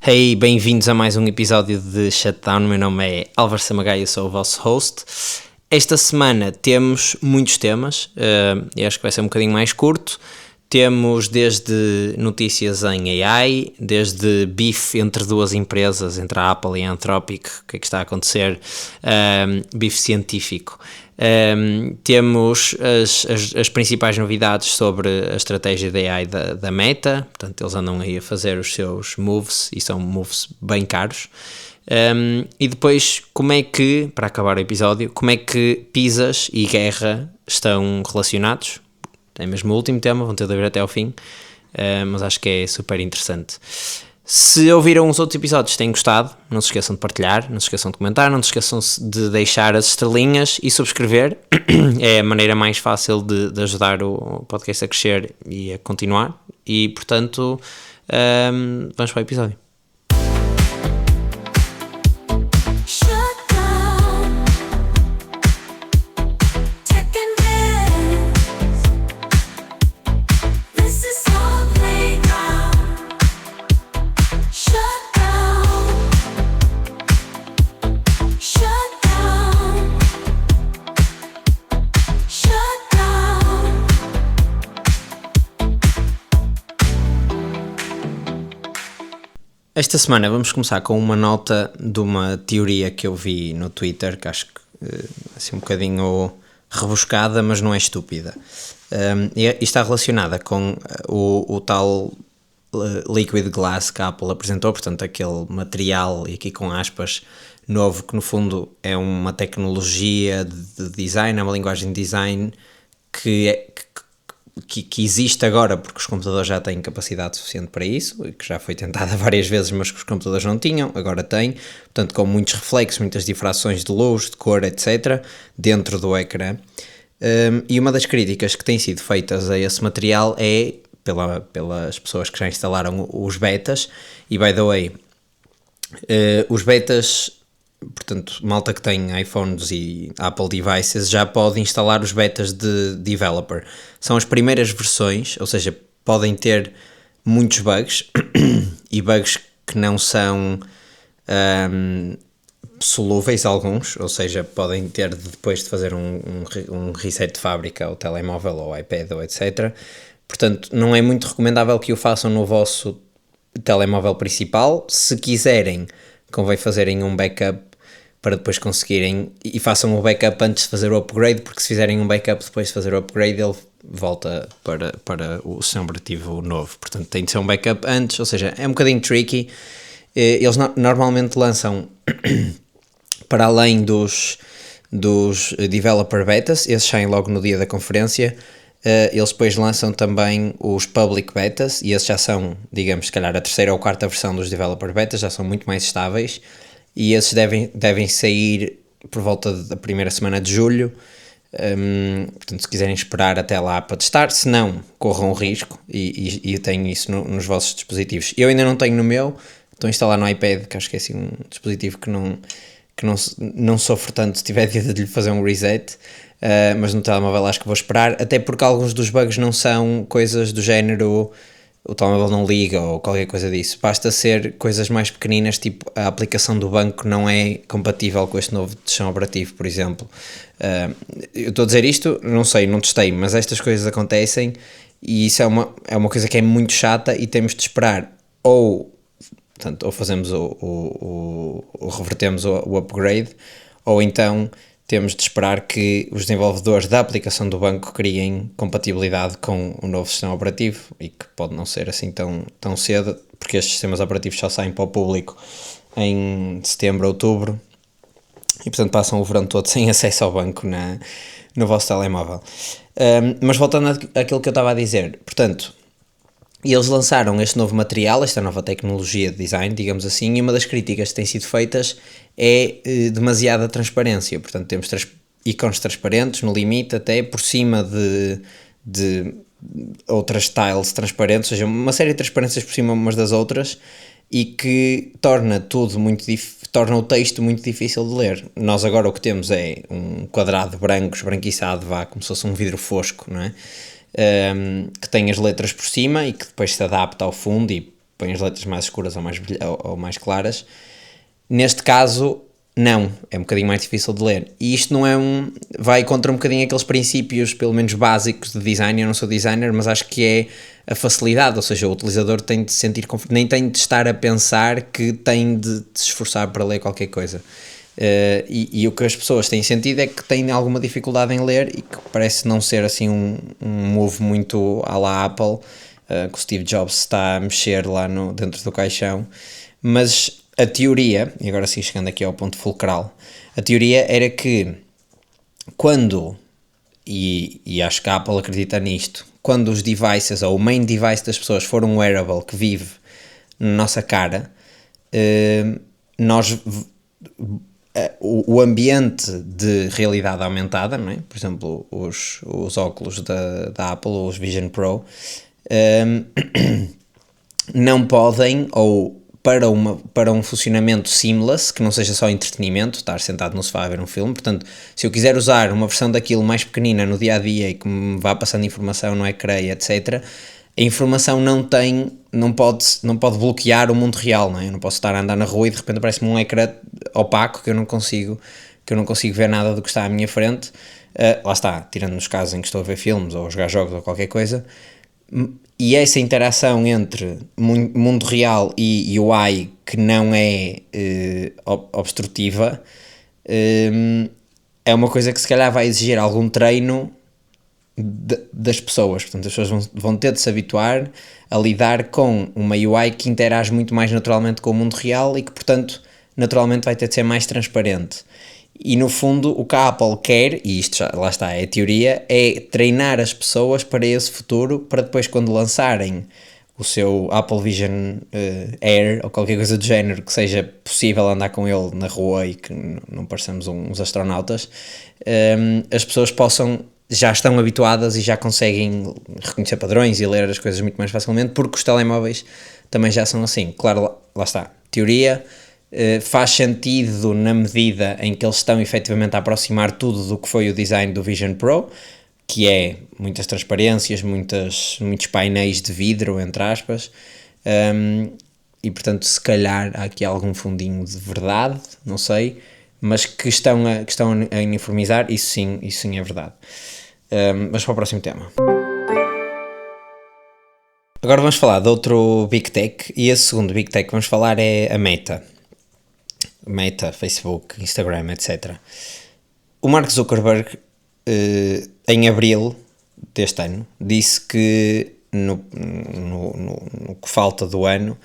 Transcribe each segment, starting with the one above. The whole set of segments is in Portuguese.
Hey, bem-vindos a mais um episódio de Shutdown. Meu nome é Álvaro Samagai, eu sou o vosso host. Esta semana temos muitos temas, eu acho que vai ser um bocadinho mais curto. Temos desde notícias em AI, desde bife entre duas empresas, entre a Apple e a Anthropic, o que é que está a acontecer, bife científico. Temos as principais novidades sobre a estratégia de AI da Meta, portanto eles andam aí a fazer os seus moves e são moves bem caros. E depois, como é que, para acabar o episódio, como é que pizzas e guerra estão relacionados? É mesmo o último tema, vão ter de ver até ao fim, mas acho que é super interessante. Se ouviram os outros episódios e têm gostado, não se esqueçam de partilhar, não se esqueçam de comentar, não se esqueçam de deixar as estrelinhas e subscrever. É a maneira mais fácil de ajudar o podcast a crescer e a continuar. E, portanto, vamos para o episódio. Esta semana vamos começar com uma nota de uma teoria que eu vi no Twitter, que acho que assim um bocadinho rebuscada, mas não é estúpida. E está relacionada com o tal liquid glass que a Apple apresentou, portanto aquele material, e aqui com aspas, novo, que no fundo é uma tecnologia de design, é uma linguagem de design que existe agora porque os computadores já têm capacidade suficiente para isso, e que já foi tentada várias vezes, mas que os computadores não tinham, agora têm, portanto com muitos reflexos, muitas difrações de luz, de cor, etc., dentro do ecrã. E uma das críticas que têm sido feitas a esse material é pelas pessoas que já instalaram os betas, e by the way, os betas, portanto, malta que tem iPhones e Apple devices já pode instalar os betas de developer. São as primeiras versões, ou seja, podem ter muitos bugs e bugs que não são solúveis alguns, ou seja, podem ter depois de fazer um reset de fábrica ao telemóvel ou iPad ou etc. Portanto, não é muito recomendável que o façam no vosso telemóvel principal. Se quiserem, convém fazerem um backup para depois conseguirem, e façam o backup antes de fazer o upgrade, porque se fizerem um backup depois de fazer o upgrade, ele volta para o sistema operativo novo. Portanto, tem de ser um backup antes, ou seja, é um bocadinho tricky. Eles normalmente lançam, para além dos developer betas, esses saem logo no dia da conferência, eles depois lançam também os public betas, e esses já são, digamos, se calhar a terceira ou quarta versão dos developer betas, já são muito mais estáveis, e esses devem sair por volta da primeira semana de julho. Portanto, se quiserem esperar até lá para testar, se não, corram o risco, e tenho isso nos vossos dispositivos. Eu ainda não tenho no meu, estou a instalar no iPad, que acho que é assim um dispositivo que não sofre tanto se tiver de lhe fazer um reset, mas no telemóvel acho que vou esperar, até porque alguns dos bugs não são coisas do género o telemóvel não liga ou qualquer coisa disso, basta ser coisas mais pequeninas, tipo a aplicação do banco não é compatível com este novo sistema operativo, por exemplo. Eu estou a dizer isto, não sei, não testei, mas estas coisas acontecem, e isso é uma coisa que é muito chata, e temos de esperar ou fazemos ou revertemos o upgrade, ou então temos de esperar que os desenvolvedores da aplicação do banco criem compatibilidade com o novo sistema operativo, e que pode não ser assim tão cedo, porque estes sistemas operativos só saem para o público em setembro, outubro, e portanto passam o verão todo sem acesso ao banco no vosso telemóvel. Mas voltando àquilo que eu estava a dizer, portanto, eles lançaram este novo material, esta nova tecnologia de design, digamos assim, e uma das críticas que têm sido feitas é demasiada transparência. Portanto, temos ícones transparentes, no limite, até por cima de outras tiles transparentes, ou seja, uma série de transparências por cima umas das outras, e que torna o texto muito difícil de ler. Nós agora o que temos é um quadrado branco, esbranquiçado, como se fosse um vidro fosco, não é? Que tem as letras por cima e que depois se adapta ao fundo, e põe as letras mais escuras ou mais claras. Neste caso, não, é um bocadinho mais difícil de ler. E isto não é vai contra um bocadinho aqueles princípios, pelo menos básicos, de design. Eu não sou designer, mas acho que é a facilidade, ou seja, o utilizador tem de se sentir nem tem de estar a pensar que tem de se esforçar para ler qualquer coisa. E o que as pessoas têm sentido é que têm alguma dificuldade em ler e que parece não ser assim um move muito à la Apple, que o Steve Jobs está a mexer lá dentro do caixão. Mas a teoria, e agora sim chegando aqui ao ponto fulcral, a teoria era que quando, e acho que a Apple acredita nisto, quando os devices, ou o main device das pessoas for um wearable que vive na nossa cara, o ambiente de realidade aumentada, não é? Por exemplo, os óculos da Apple, os Vision Pro, não podem, ou para um funcionamento seamless, que não seja só entretenimento, estar sentado no sofá a ver um filme. Portanto, se eu quiser usar uma versão daquilo mais pequenina no dia-a-dia e que me vá passando informação no ecrã, etc., a informação não pode bloquear o mundo real, não é? Eu não posso estar a andar na rua e de repente aparece-me um ecrã opaco que eu não consigo ver nada do que está à minha frente. Lá está, tirando nos casos em que estou a ver filmes ou a jogar jogos ou qualquer coisa. E essa interação entre mundo real e UI que não é obstrutiva é uma coisa que se calhar vai exigir algum treino das pessoas. Portanto, as pessoas vão ter de se habituar a lidar com uma UI que interage muito mais naturalmente com o mundo real e que, portanto, naturalmente vai ter de ser mais transparente. E no fundo o que a Apple quer, e isto lá está, é a teoria, é treinar as pessoas para esse futuro, para depois quando lançarem o seu Apple Vision Air ou qualquer coisa do género que seja possível andar com ele na rua e que não pareçamos uns astronautas, as pessoas já estão habituadas e já conseguem reconhecer padrões e ler as coisas muito mais facilmente, porque os telemóveis também já são assim. Claro, lá está, teoria. Faz sentido na medida em que eles estão efetivamente a aproximar tudo do que foi o design do Vision Pro, que é muitas transparências, muitos painéis de vidro, entre aspas, e portanto se calhar há aqui algum fundinho de verdade, não sei, mas que estão a uniformizar, isso sim é verdade. Mas para o próximo tema. Agora vamos falar de outro Big Tech, e esse segundo Big Tech que vamos falar é a Meta, Facebook, Instagram, etc. O Mark Zuckerberg, em abril deste ano, disse que no que falta do ano,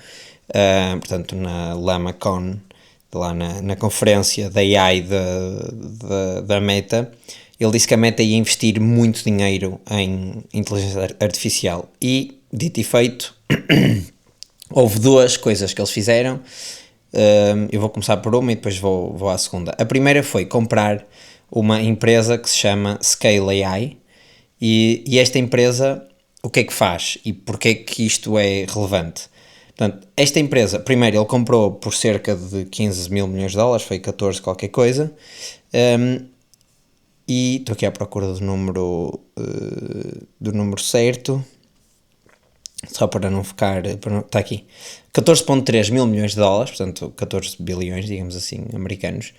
portanto na LlamaCon, lá na conferência da AI da Meta, ele disse que a Meta ia investir muito dinheiro em inteligência artificial. E, dito e feito, houve duas coisas que eles fizeram. Eu vou começar por uma e depois vou à segunda. A primeira foi comprar uma empresa que se chama Scale AI, e esta empresa, o que é que faz e porque é que isto é relevante? Portanto, esta empresa, primeiro ele comprou por cerca de 15 mil milhões de dólares, foi 14 qualquer coisa, e estou aqui à procura do número certo, só para não ficar, está aqui, 14,3 mil milhões de dólares, portanto 14 bilhões, digamos assim, americanos.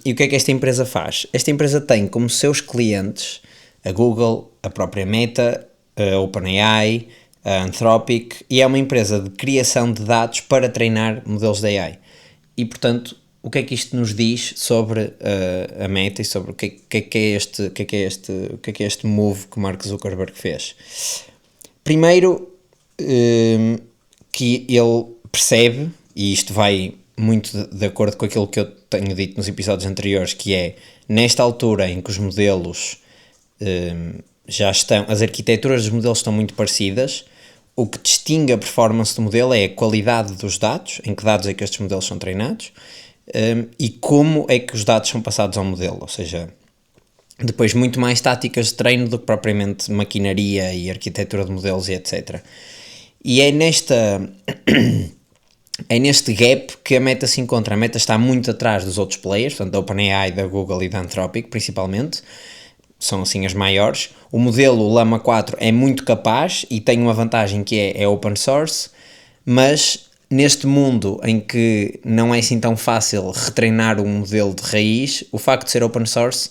E o que é que esta empresa faz? Esta empresa tem como seus clientes a Google, a própria Meta, a OpenAI, a Anthropic, e é uma empresa de criação de dados para treinar modelos de AI. E portanto, o que é que isto nos diz sobre a Meta e sobre o que é este move que o Mark Zuckerberg fez? Primeiro, que ele percebe, e isto vai muito de acordo com aquilo que eu tenho dito nos episódios anteriores, que é, nesta altura em que os modelos já estão, as arquiteturas dos modelos estão muito parecidas, o que distingue a performance do modelo é a qualidade dos dados, em que dados é que estes modelos são treinados, e como é que os dados são passados ao modelo, ou seja, depois muito mais táticas de treino do que propriamente maquinaria e arquitetura de modelos e etc. E é neste gap que a Meta se encontra. A Meta está muito atrás dos outros players, portanto da OpenAI, da Google e da Anthropic principalmente, são assim as maiores. O modelo Llama 4 é muito capaz e tem uma vantagem que é open source, mas neste mundo em que não é assim tão fácil retreinar um modelo de raiz, o facto de ser open source,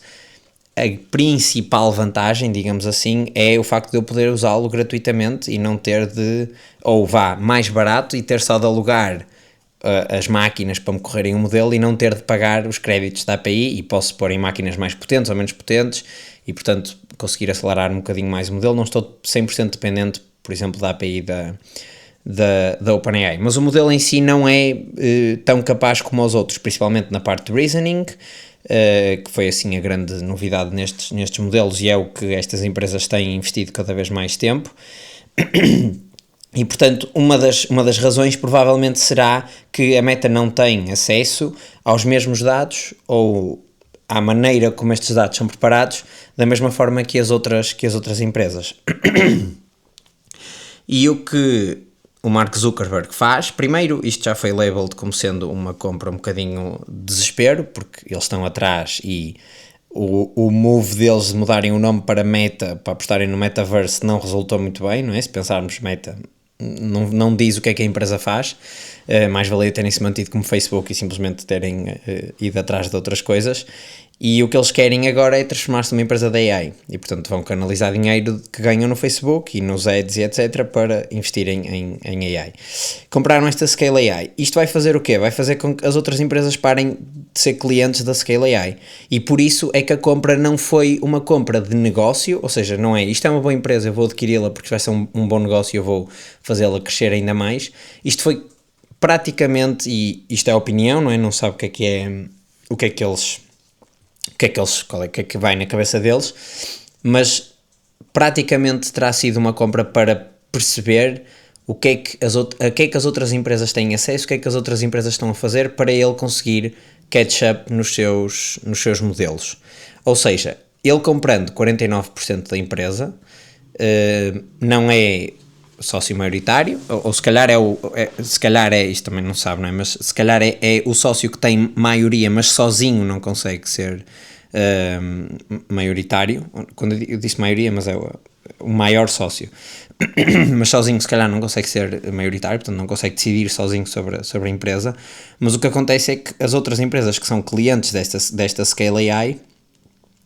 a principal vantagem, digamos assim, é o facto de eu poder usá-lo gratuitamente e não ter de, ou vá, mais barato e ter só de alugar as máquinas para me correrem um modelo e não ter de pagar os créditos da API, e posso pôr em máquinas mais potentes ou menos potentes e, portanto, conseguir acelerar um bocadinho mais o modelo. Não estou 100% dependente, por exemplo, da API da OpenAI, mas o modelo em si não é tão capaz como os outros, principalmente na parte de reasoning, que foi assim a grande novidade nestes modelos e é o que estas empresas têm investido cada vez mais tempo. E, portanto, uma das razões provavelmente será que a Meta não tem acesso aos mesmos dados ou à maneira como estes dados são preparados da mesma forma que as outras empresas. E o que o Mark Zuckerberg faz, primeiro, isto já foi labeled como sendo uma compra um bocadinho de desespero, porque eles estão atrás e o move deles de mudarem o nome para Meta, para apostarem no Metaverse, não resultou muito bem, não é? Se pensarmos Meta, não diz o que é que a empresa faz, mais valia terem se mantido como Facebook e simplesmente terem ido atrás de outras coisas. E o que eles querem agora é transformar-se numa empresa da AI e, portanto, vão canalizar dinheiro que ganham no Facebook e nos ads e etc. para investirem em AI. Compraram esta Scale AI. Isto vai fazer o quê? Vai fazer com que as outras empresas parem de ser clientes da Scale AI. E por isso é que a compra não foi uma compra de negócio, ou seja, não é isto é uma boa empresa, eu vou adquiri-la porque vai ser um bom negócio e eu vou fazê-la crescer ainda mais. Isto foi praticamente, e isto é a opinião, não é? Não sabe o que é que vai na cabeça deles, mas praticamente terá sido uma compra para perceber o que é que as outras empresas têm acesso, o que é que as outras empresas estão a fazer para ele conseguir catch up nos seus modelos. Ou seja, ele comprando 49% da empresa, não é sócio maioritário, ou se calhar se calhar é, isto também não sabe, não é? Mas se calhar é o sócio que tem maioria, mas sozinho não consegue ser maioritário. Quando eu disse maioria, mas é o maior sócio, mas sozinho se calhar não consegue ser maioritário, portanto não consegue decidir sozinho sobre a empresa. Mas o que acontece é que as outras empresas que são clientes desta Scale AI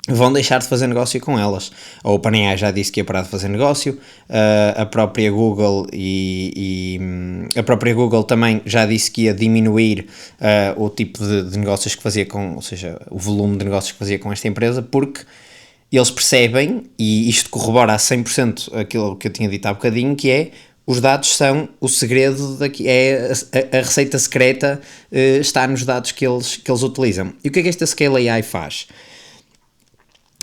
vão deixar de fazer negócio com elas. A OpenAI já disse que ia parar de fazer negócio, a própria Google a própria Google também já disse que ia diminuir o tipo de negócios que fazia ou seja, o volume de negócios que fazia com esta empresa, porque eles percebem, e isto corrobora a 100% aquilo que eu tinha dito há bocadinho, que é os dados são o segredo, a receita secreta está nos dados que eles utilizam. E o que é que esta Scale AI faz?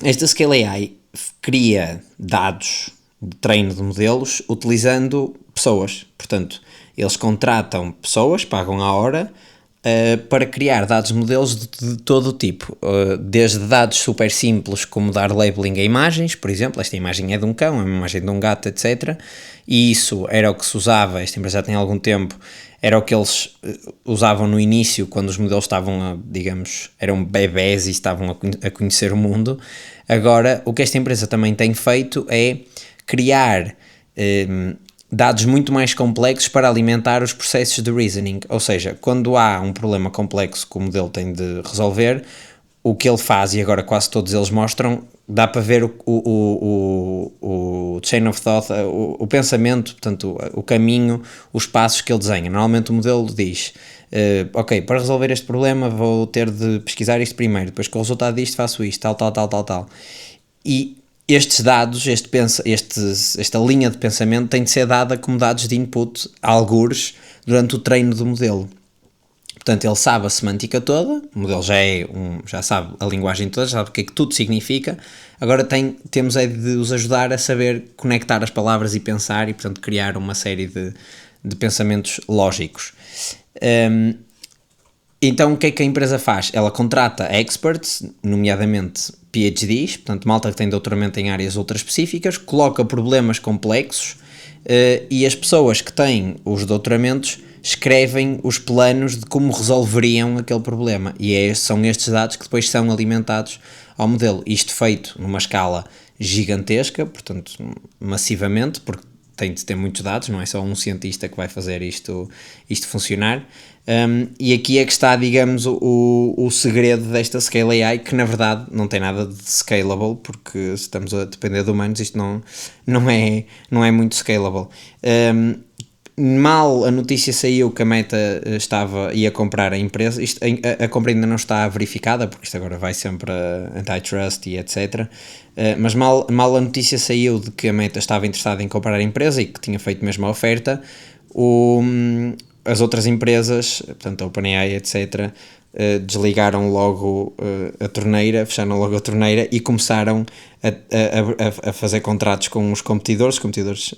Esta Scale AI cria dados de treino de modelos utilizando pessoas. Portanto, eles contratam pessoas, pagam a hora, para criar dados de modelos de todo o tipo. Desde dados super simples, como dar labeling a imagens, por exemplo, esta imagem é de um cão, é uma imagem de um gato, etc. E isso era o que se usava, esta empresa já tem algum tempo, era o que eles usavam no início, quando os modelos estavam, digamos, eram bebés e estavam a conhecer o mundo. Agora, o que esta empresa também tem feito é criar dados muito mais complexos para alimentar os processos de reasoning. Ou seja, quando há um problema complexo que o modelo tem de resolver, o que ele faz, e agora quase todos eles mostram, dá para ver o chain of thought, o pensamento, portanto, o caminho, os passos que ele desenha. Normalmente o modelo diz, ok, para resolver este problema vou ter de pesquisar isto primeiro, depois com o resultado disto faço isto, tal. E estes dados, esta linha de pensamento tem de ser dada como dados de input, algures, durante o treino do modelo. Portanto, ele sabe a semântica toda, o modelo já sabe a linguagem toda, já sabe o que é que tudo significa. Agora temos é de os ajudar a saber conectar as palavras e pensar e, portanto, criar uma série de pensamentos lógicos. Então, o que é que a empresa faz? Ela contrata experts, nomeadamente PhDs, portanto, malta que tem doutoramento em áreas ultra específicas, coloca problemas complexos e as pessoas que têm os doutoramentos escrevem os planos de como resolveriam aquele problema. E são estes dados que depois são alimentados ao modelo. Isto feito numa escala gigantesca, portanto, massivamente, porque tem de ter muitos dados, não é só um cientista que vai fazer isto funcionar. E aqui é que está, digamos, o segredo desta Scale AI, que na verdade não tem nada de scalable, porque se estamos a depender de humanos, isto não é muito scalable. Mal a notícia saiu que a Meta ia comprar a empresa, a compra ainda não está verificada, porque isto agora vai sempre a antitrust e etc. Mas mal a notícia saiu de que a Meta estava interessada em comprar a empresa e que tinha feito mesmo a oferta, as outras empresas, portanto a OpenAI, etc., desligaram logo a torneira, fecharam logo a torneira e começaram a fazer contratos com os competidores. Os competidores,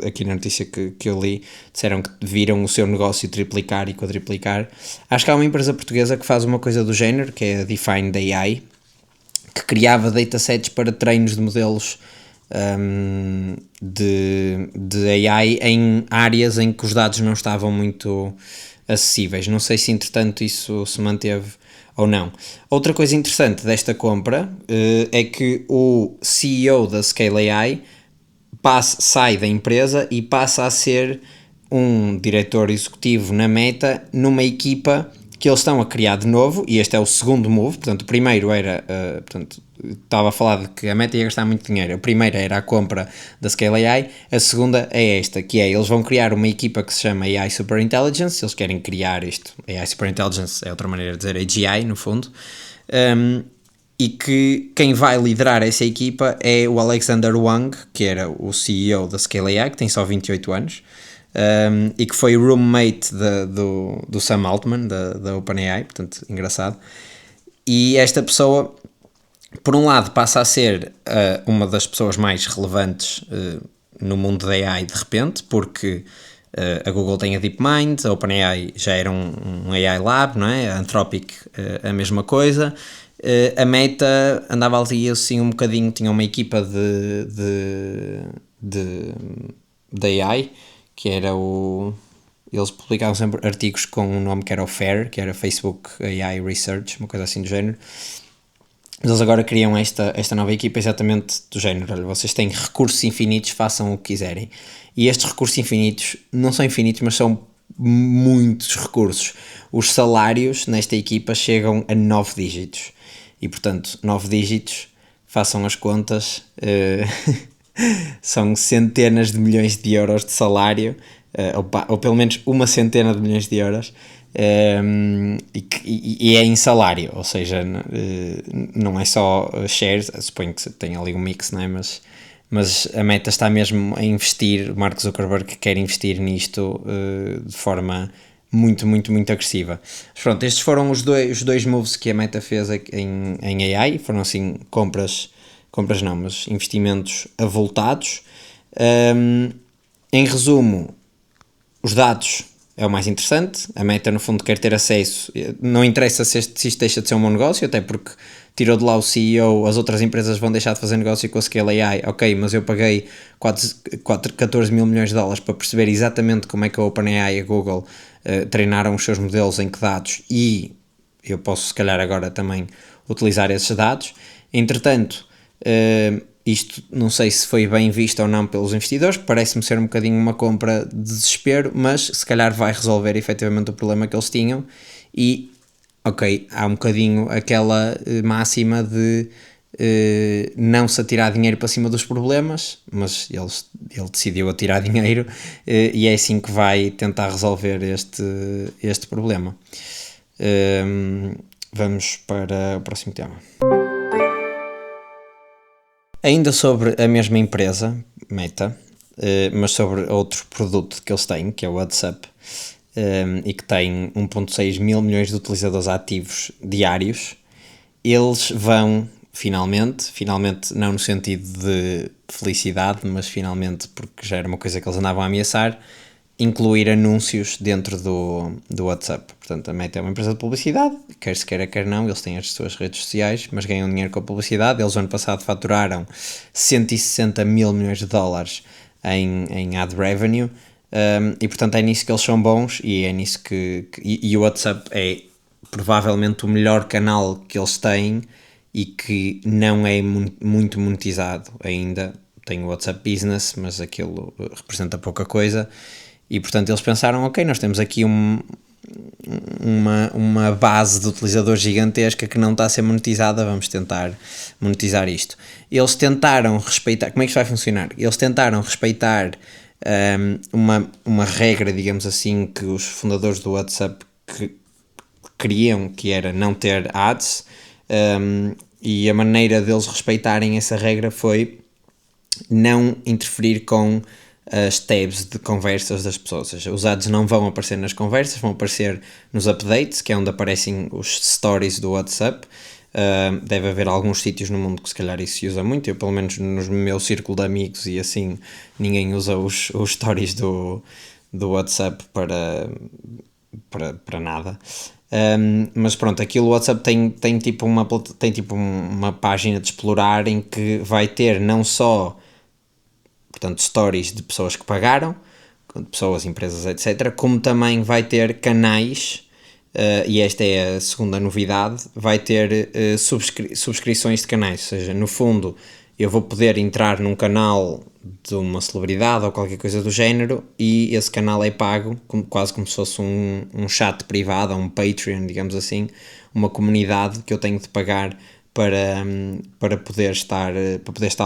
aqui na notícia que eu li, disseram que viram o seu negócio triplicar e quadriplicar. Acho que há uma empresa portuguesa que faz uma coisa do género, que é a Defined AI, que criava datasets para treinos de modelos de AI em áreas em que os dados não estavam muito acessíveis. Não sei se entretanto isso se manteve ou não. Outra coisa interessante desta compra é que o CEO da Scale AI sai da empresa e passa a ser um diretor executivo na Meta, numa equipa que eles estão a criar de novo, e este é o segundo move. Portanto, o primeiro era, estava a falar de que a Meta ia gastar muito dinheiro. A primeira era a compra da Scale AI, a segunda é esta, que é, eles vão criar uma equipa que se chama AI Superintelligence, eles querem criar isto, AI Superintelligence é outra maneira de dizer AGI, no fundo, e que quem vai liderar essa equipa é o Alexander Wang, que era o CEO da Scale AI, que tem só 28 anos, e que foi roommate do Sam Altman, da OpenAI, portanto, engraçado. E esta pessoa, por um lado, passa a ser uma das pessoas mais relevantes no mundo da AI de repente, porque a Google tem a DeepMind, a OpenAI já era um AI Lab, não é? A Anthropic a mesma coisa. A Meta andava ali assim um bocadinho, tinha uma equipa de AI, que era eles publicavam sempre artigos com um nome que era o FAIR, que era Facebook AI Research, uma coisa assim do género. Mas eles agora criam esta nova equipa exatamente do género. Olha, vocês têm recursos infinitos, façam o que quiserem. E estes recursos infinitos não são infinitos, mas são muitos recursos. Os salários nesta equipa chegam a 9 dígitos. E portanto, 9 dígitos, façam as contas, são centenas de milhões de euros de salário, ou pelo menos uma centena de milhões de euros, e é em salário, ou seja, não é só shares, suponho que tem ali um mix, não é? Mas a Meta está mesmo a investir, o Mark Zuckerberg quer investir nisto de forma muito, muito, muito agressiva. Mas pronto, estes foram os dois moves que a Meta fez em AI, foram assim compras não, mas investimentos avultados. Em resumo, os dados é o mais interessante. A Meta, no fundo, quer ter acesso. Não interessa se isto deixa de ser um bom negócio, até porque tirou de lá o CEO, as outras empresas vão deixar de fazer negócio com a Scale AI. Ok, mas eu paguei 14 mil milhões de dólares para perceber exatamente como é que a OpenAI e a Google treinaram os seus modelos, em que dados, e eu posso, se calhar, agora também utilizar esses dados. Entretanto, isto não sei se foi bem visto ou não pelos investidores, parece-me ser um bocadinho uma compra de desespero, mas se calhar vai resolver efetivamente o problema que eles tinham. E ok, há um bocadinho aquela máxima de não se atirar dinheiro para cima dos problemas, mas ele decidiu atirar dinheiro, e é assim que vai tentar resolver este problema. Vamos para o próximo tema. Ainda sobre a mesma empresa, Meta, mas sobre outro produto que eles têm, que é o WhatsApp, e que tem 1.6 mil milhões de utilizadores ativos diários, eles vão finalmente não no sentido de felicidade, mas finalmente porque já era uma coisa que eles andavam a ameaçar, incluir anúncios dentro do WhatsApp. Portanto, a Meta é uma empresa de publicidade, quer se queira, quer não, eles têm as suas redes sociais, mas ganham dinheiro com a publicidade. Eles, ano passado, faturaram 160 mil milhões de dólares em ad revenue, e, portanto, é nisso que eles são bons, e é nisso e o WhatsApp é provavelmente o melhor canal que eles têm e que não é muito monetizado ainda. tem o WhatsApp Business, mas aquilo representa pouca coisa, e portanto eles pensaram, ok, nós temos aqui uma base de utilizadores gigantesca que não está a ser monetizada, vamos tentar monetizar isto. Eles tentaram respeitar, como é que isto vai funcionar? Eles tentaram respeitar uma regra, digamos assim, que os fundadores do WhatsApp queriam, que era não ter ads, e a maneira deles respeitarem essa regra foi não interferir com as tabs de conversas das pessoas, ou seja, os ads não vão aparecer nas conversas, vão aparecer nos updates, que é onde aparecem os stories do WhatsApp. Deve haver alguns sítios no mundo que se calhar isso se usa muito, eu pelo menos no meu círculo de amigos e assim, ninguém usa os stories do WhatsApp para nada. Mas pronto, aquilo o WhatsApp tem tipo uma página de explorar em que vai ter não só, portanto, stories de pessoas que pagaram, pessoas, empresas, etc., como também vai ter canais, e esta é a segunda novidade, vai ter subscrições de canais, ou seja, no fundo eu vou poder entrar num canal de uma celebridade ou qualquer coisa do género e esse canal é pago, quase como se fosse um chat privado, um Patreon, digamos assim, uma comunidade que eu tenho de pagar para poder estar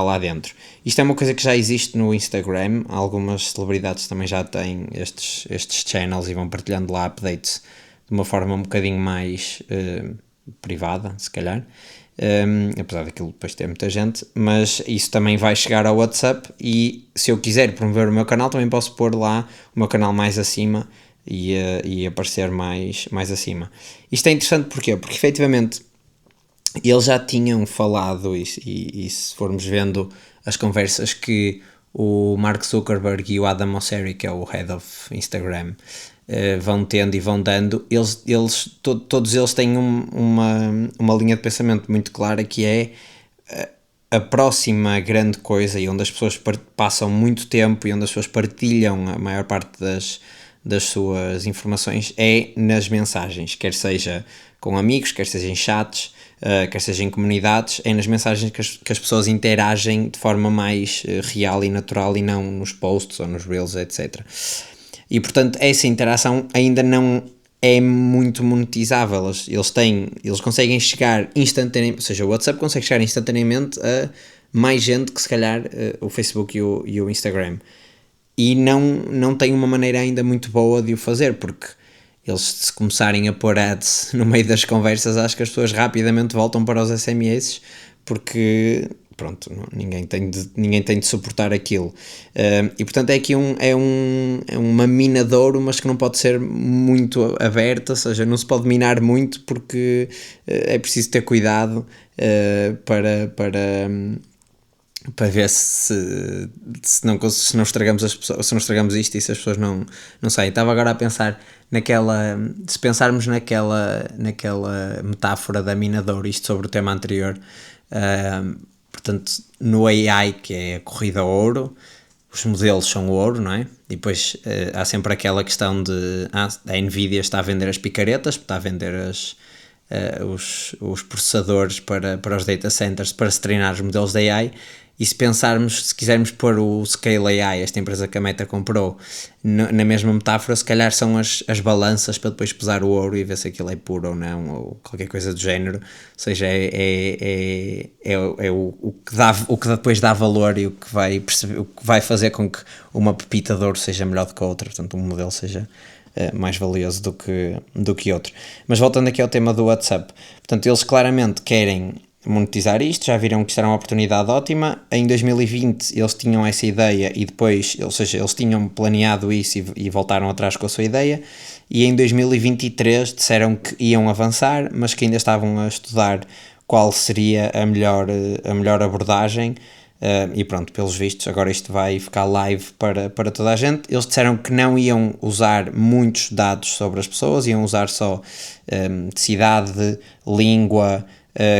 lá dentro. Isto é uma coisa que já existe no Instagram, algumas celebridades também já têm estes channels e vão partilhando lá updates de uma forma um bocadinho mais privada, se calhar, apesar daquilo depois ter muita gente, mas isso também vai chegar ao WhatsApp e se eu quiser promover o meu canal também posso pôr lá o meu canal mais acima e aparecer mais acima. Isto é interessante porquê? Porque efetivamente eles já tinham falado, e se formos vendo as conversas que o Mark Zuckerberg e o Adam Mosseri, que é o Head of Instagram, vão tendo e vão dando, todos eles têm uma linha de pensamento muito clara, que é a próxima grande coisa e onde as pessoas passam muito tempo e onde as pessoas partilham a maior parte das suas informações é nas mensagens, quer seja com amigos, quer seja em chats, quer seja em comunidades, é nas mensagens que as pessoas interagem de forma mais real e natural e não nos posts ou nos reels, etc. E portanto essa interação ainda não é muito monetizável, eles conseguem chegar instantaneamente, ou seja, o WhatsApp consegue chegar instantaneamente a mais gente que se calhar o Facebook e o Instagram, e não tem uma maneira ainda muito boa de o fazer, porque eles, se começarem a pôr ads no meio das conversas, acho que as pessoas rapidamente voltam para os SMS, porque pronto, ninguém tem de suportar aquilo. E portanto é aqui uma mina de ouro, mas que não pode ser muito aberta, ou seja, não se pode minar muito, porque é preciso ter cuidado para ver se não estragamos se não estragamos isto e se as pessoas não saem. Estava agora a pensar se pensarmos naquela metáfora da mina de ouro, isto sobre o tema anterior, portanto, no AI, que é a corrida ao ouro, os modelos são o ouro, não é? E depois há sempre aquela questão de a Nvidia está a vender as picaretas, está a vender os processadores para os data centers, para se treinar os modelos de AI. E se quisermos pôr o Scale AI, esta empresa que a Meta comprou, na mesma metáfora, se calhar são as balanças para depois pesar o ouro e ver se aquilo é puro ou não, ou qualquer coisa do género. Ou seja, o que depois dá valor e o que vai fazer com que uma pepita de ouro seja melhor do que a outra, portanto um modelo seja mais valioso do que outro. Mas voltando aqui ao tema do WhatsApp, portanto eles claramente querem monetizar isto, já viram que isto era uma oportunidade ótima. Em 2020 eles tinham essa ideia e depois, ou seja, eles tinham planeado isso e voltaram atrás com a sua ideia, e em 2023 disseram que iam avançar, mas que ainda estavam a estudar qual seria a melhor abordagem. E pronto, pelos vistos agora isto vai ficar live para toda a gente. Eles disseram que não iam usar muitos dados sobre as pessoas, iam usar só cidade, língua,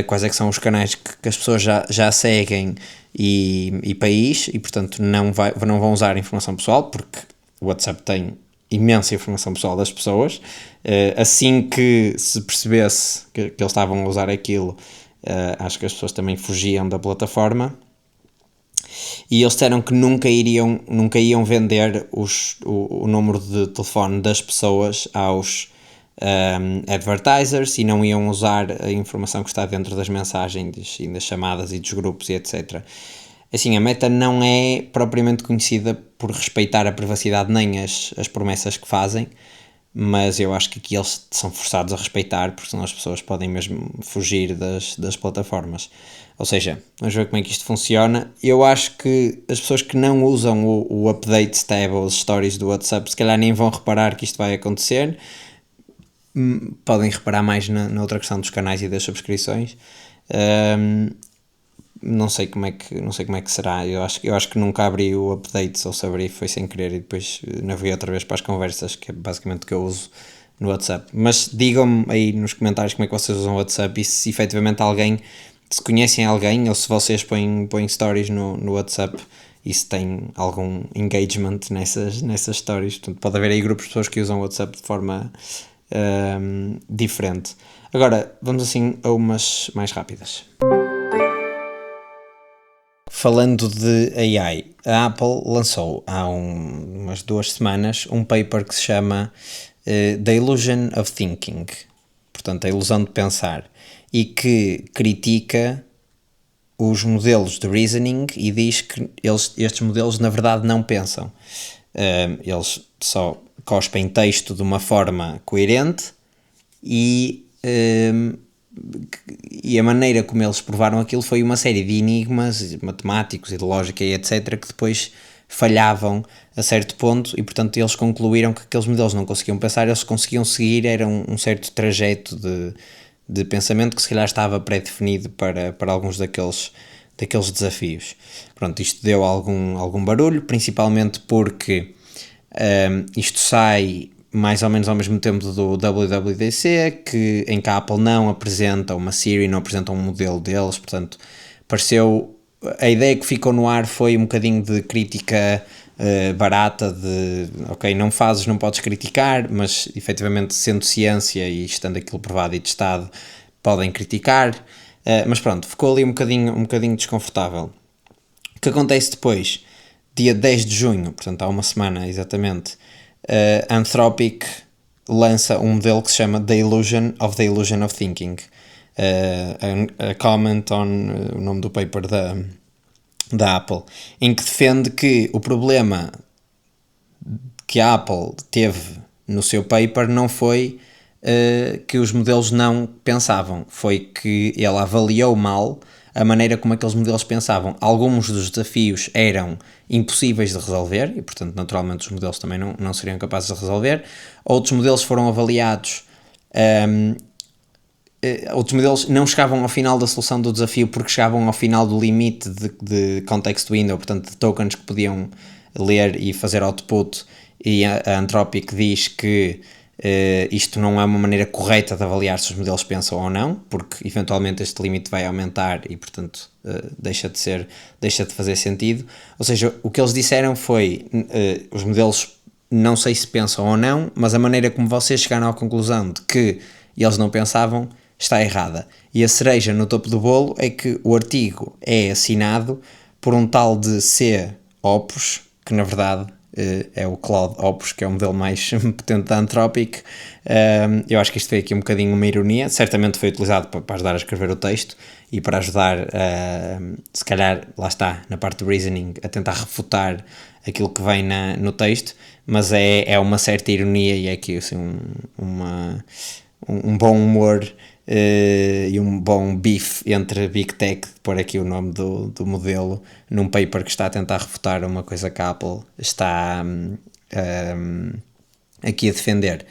quais é que são os canais que as pessoas já seguem e país, e portanto não vão usar informação pessoal, porque o WhatsApp tem imensa informação pessoal das pessoas. Assim que se percebesse que eles estavam a usar aquilo, acho que as pessoas também fugiam da plataforma. e eles disseram que nunca iam vender o número de telefone das pessoas aos advertisers, e não iam usar a informação que está dentro das mensagens e das chamadas e dos grupos e etc. Assim, a Meta não é propriamente conhecida por respeitar a privacidade nem as promessas que fazem, mas eu acho que aqui eles são forçados a respeitar, porque senão as pessoas podem mesmo fugir das plataformas. Ou seja, vamos ver como é que isto funciona. Eu acho que as pessoas que não usam o update tab ou os stories do WhatsApp, se calhar nem vão reparar que isto vai acontecer. Podem reparar mais na outra questão dos canais e das subscrições. Não sei como é que será. Eu acho que nunca abri o update, ou se abri foi sem querer e depois naveguei outra vez para as conversas, que é basicamente o que eu uso no WhatsApp. Mas digam-me aí nos comentários como é que vocês usam o WhatsApp e se efetivamente se conhecem alguém, ou se vocês põem stories no WhatsApp e se tem algum engagement nessas stories. Portanto, pode haver aí grupos de pessoas que usam o WhatsApp de forma diferente. Agora, vamos assim a umas mais rápidas. Falando de AI, a Apple lançou há umas 2 semanas um paper que se chama The Illusion of Thinking, portanto a ilusão de pensar, e que critica os modelos de reasoning e diz que estes modelos na verdade não pensam. Eles só cospem texto de uma forma coerente e a maneira como eles provaram aquilo foi uma série de enigmas matemáticos e de lógica e etc. que depois falhavam a certo ponto e, portanto, eles concluíram que aqueles modelos não conseguiam pensar, eles conseguiam seguir, era um certo trajeto de pensamento que se calhar estava pré-definido para alguns daqueles desafios. Pronto, isto deu algum barulho, principalmente porque isto sai mais ou menos ao mesmo tempo do WWDC, em que a Apple não apresenta uma Siri, não apresenta um modelo deles, portanto, a ideia que ficou no ar foi um bocadinho de crítica barata, de ok, não podes criticar, mas efetivamente sendo ciência e estando aquilo provado e testado, podem criticar, mas pronto, ficou ali um bocadinho desconfortável. O que acontece depois? Dia 10 de junho, portanto há uma semana exatamente, Anthropic lança um modelo que se chama The Illusion of Thinking. A comment on o nome do paper da Apple, em que defende que o problema que a Apple teve no seu paper não foi que os modelos não pensavam, foi que ele avaliou mal a maneira como aqueles modelos pensavam. Alguns dos desafios eram impossíveis de resolver e, portanto, naturalmente os modelos também não seriam capazes de resolver. Outros modelos foram avaliados, outros modelos não chegavam ao final da solução do desafio porque chegavam ao final do limite de context window, portanto, de tokens que podiam ler e fazer output, e a Anthropic diz que isto não é uma maneira correta de avaliar se os modelos pensam ou não, porque eventualmente este limite vai aumentar e, portanto, deixa de fazer sentido. Ou seja, o que eles disseram foi os modelos não sei se pensam ou não, mas a maneira como vocês chegaram à conclusão de que eles não pensavam está errada. E a cereja no topo do bolo é que o artigo é assinado por um tal de C. Opus, que na verdade é o Cloud Opus, que é o modelo mais potente da Anthropic. Eu acho que isto foi aqui um bocadinho uma ironia, certamente foi utilizado para ajudar a escrever o texto e para ajudar, se calhar, lá está, na parte do reasoning, a tentar refutar aquilo que vem no texto, mas é uma certa ironia e é aqui assim, um bom humor e um bom bife entre Big Tech de pôr aqui o nome do modelo num paper que está a tentar refutar uma coisa que a Apple está aqui a defender.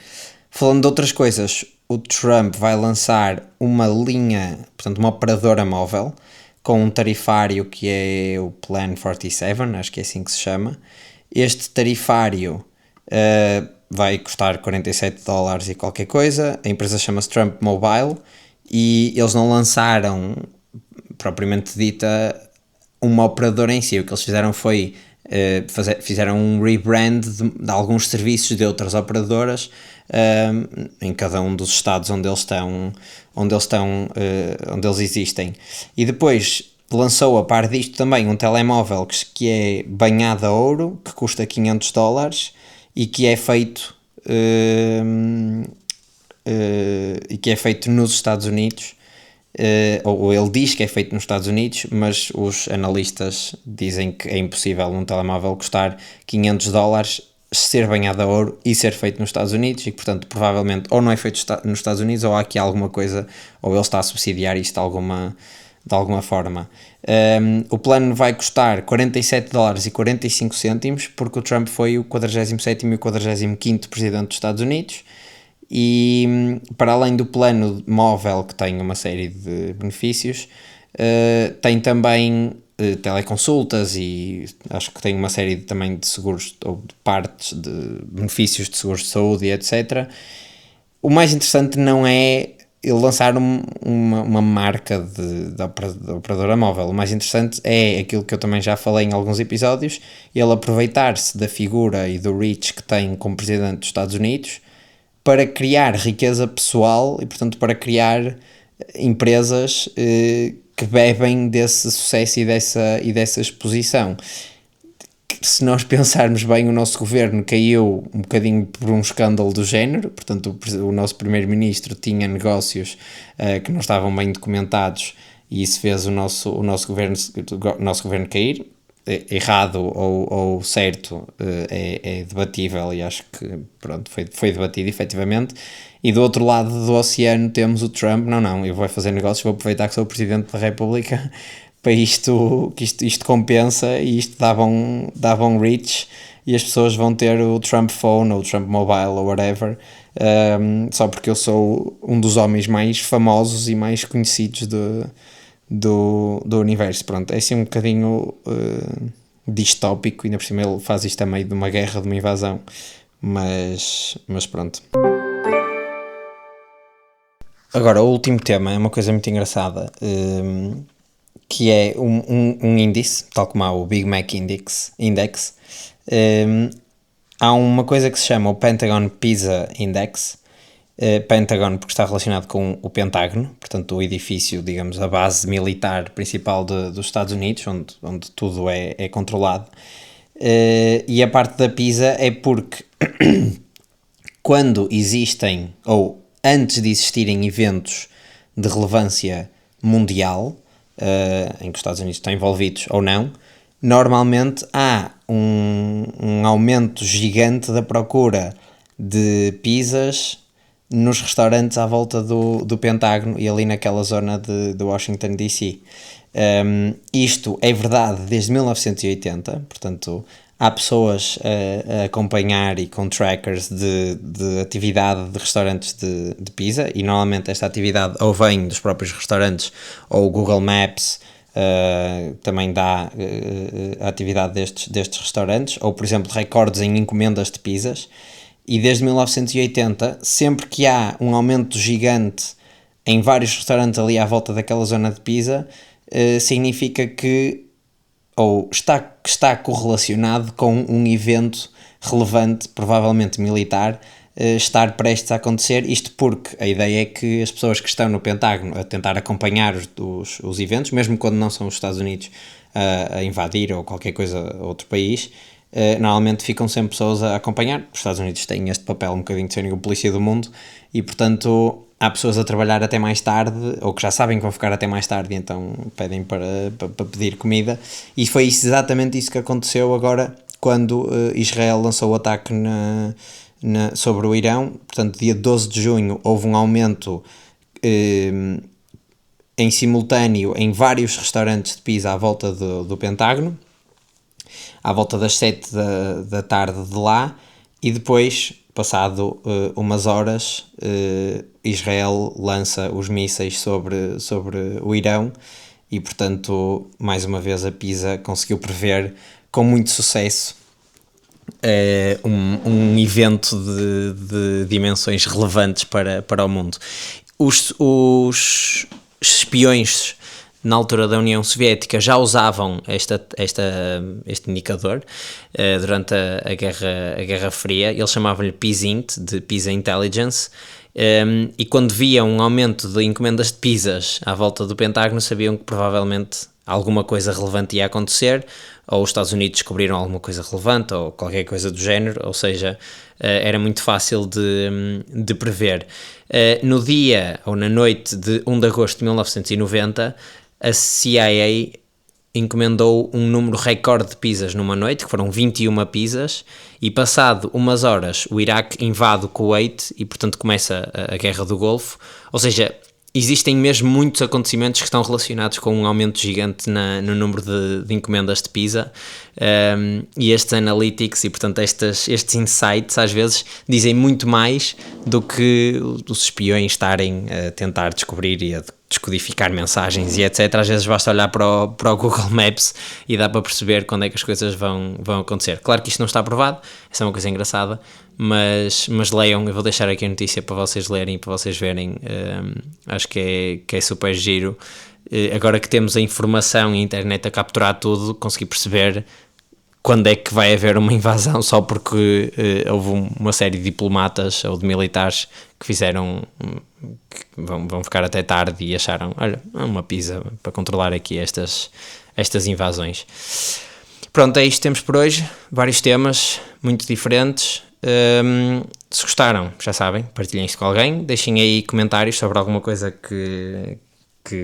Falando de outras coisas, o Trump vai lançar uma linha, portanto uma operadora móvel com um tarifário que é o Plan 47, acho que é assim que se chama. Este tarifário vai custar $47 e qualquer coisa. A empresa chama-se Trump Mobile e eles não lançaram, propriamente dita, uma operadora em si. O que eles fizeram foi fizeram um rebrand de alguns serviços de outras operadoras em cada um dos estados onde eles existem. E depois lançou a par disto também um telemóvel que é banhado a ouro, que custa $500 e que é feito nos Estados Unidos, ou ele diz que é feito nos Estados Unidos, mas os analistas dizem que é impossível um telemóvel custar $500, ser banhado a ouro e ser feito nos Estados Unidos, e portanto provavelmente ou não é feito nos Estados Unidos, ou há aqui alguma coisa, ou ele está a subsidiar isto de alguma forma. O plano vai custar $47,45, porque o Trump foi o 47º e o 45º presidente dos Estados Unidos, e para além do plano móvel, que tem uma série de benefícios, tem também teleconsultas, e acho que tem uma série também de seguros, ou de partes de benefícios de seguros de saúde e etc. O mais interessante não é ele lançar uma marca de operadora móvel. O mais interessante é aquilo que eu também já falei em alguns episódios, ele aproveitar-se da figura e do reach que tem como presidente dos Estados Unidos para criar riqueza pessoal e, portanto, para criar empresas que bebem desse sucesso e dessa exposição. Se nós pensarmos bem, o nosso governo caiu um bocadinho por um escândalo do género, portanto o nosso primeiro-ministro tinha negócios que não estavam bem documentados, e isso fez o nosso governo cair. Errado ou certo é debatível, e acho que pronto, foi debatido efetivamente. E do outro lado do oceano temos o Trump: não, eu vou fazer negócios, vou aproveitar que sou o Presidente da República para isto compensa, e isto dava um reach, e as pessoas vão ter o Trump Phone ou o Trump Mobile ou whatever, só porque eu sou um dos homens mais famosos e mais conhecidos do universo. Pronto, é assim um bocadinho distópico, e ainda por cima ele faz isto a meio de uma guerra, de uma invasão, mas pronto. Agora, o último tema é uma coisa muito engraçada, que é um índice, tal como há o Big Mac Index. Há uma coisa que se chama o Pentagon PISA Index, Pentagon porque está relacionado com o Pentágono, portanto o edifício, digamos, a base militar principal dos Estados Unidos, onde tudo é controlado, e a parte da PISA é porque quando existem, ou antes de existirem eventos de relevância mundial, em que os Estados Unidos estão envolvidos ou não, normalmente há um aumento gigante da procura de pizzas nos restaurantes à volta do Pentágono e ali naquela zona de Washington DC. Isto é verdade desde 1980, portanto há pessoas a acompanhar e com trackers de atividade de restaurantes de pizza, e normalmente esta atividade ou vem dos próprios restaurantes, ou o Google Maps também dá a atividade destes restaurantes, ou por exemplo recordes em encomendas de pizzas. E desde 1980, sempre que há um aumento gigante em vários restaurantes ali à volta daquela zona de pizza, significa que ou está correlacionado com um evento relevante, provavelmente militar, estar prestes a acontecer. Isto porque a ideia é que as pessoas que estão no Pentágono a tentar acompanhar os eventos, mesmo quando não são os Estados Unidos a invadir ou qualquer coisa, outro país, normalmente ficam sempre pessoas a acompanhar. Os Estados Unidos têm este papel um bocadinho de serem o polícia do mundo, e portanto há pessoas a trabalhar até mais tarde, ou que já sabem que vão ficar até mais tarde, e então pedem para pedir comida. E foi exatamente isso que aconteceu agora quando Israel lançou o ataque sobre o Irão. Portanto, dia 12 de junho houve um aumento em simultâneo em vários restaurantes de pizza à volta do Pentágono, à volta das 7 da tarde de lá, e depois, passado umas horas, Israel lança os mísseis sobre o Irão, e portanto, mais uma vez, a PISA conseguiu prever com muito sucesso um evento de dimensões relevantes para o mundo. Os espiões na altura da União Soviética já usavam este indicador durante a Guerra Fria. Eles chamavam-lhe PISINT, de Pisa Intelligence, e quando viam um aumento de encomendas de pizzas à volta do Pentágono, sabiam que provavelmente alguma coisa relevante ia acontecer, ou os Estados Unidos descobriram alguma coisa relevante, ou qualquer coisa do género, ou seja, era muito fácil de prever. No dia, ou na noite de 1 de agosto de 1990, a CIA encomendou um número recorde de pizzas numa noite, que foram 21 pizzas, e passado umas horas o Iraque invade o Kuwait e portanto começa a Guerra do Golfo, ou seja, existem mesmo muitos acontecimentos que estão relacionados com um aumento gigante no número de encomendas de pizza, e estes analytics e portanto estes insights às vezes dizem muito mais do que os espiões estarem a tentar descobrir e a descodificar mensagens e etc. Às vezes basta olhar para o Google Maps e dá para perceber quando é que as coisas vão acontecer. Claro que isto não está provado, essa é uma coisa engraçada, mas leiam, eu vou deixar aqui a notícia para vocês lerem e para vocês verem, acho que é super giro. Agora que temos a informação e a internet a capturar tudo, conseguir perceber quando é que vai haver uma invasão só porque houve uma série de diplomatas ou de militares que fizeram, que vão ficar até tarde e acharam, olha, uma pizza para controlar aqui estas invasões. Pronto, é isto que temos por hoje, vários temas muito diferentes. Se gostaram, já sabem, partilhem isto com alguém, deixem aí comentários sobre alguma coisa que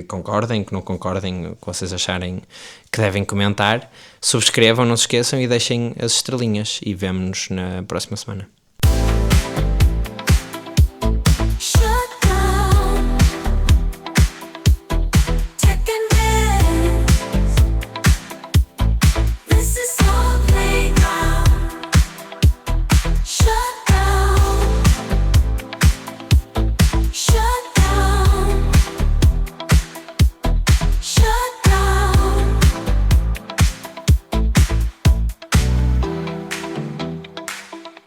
concordem, que não concordem, que vocês acharem que devem comentar. Subscrevam, não se esqueçam, e deixem as estrelinhas, e vemo-nos na próxima semana.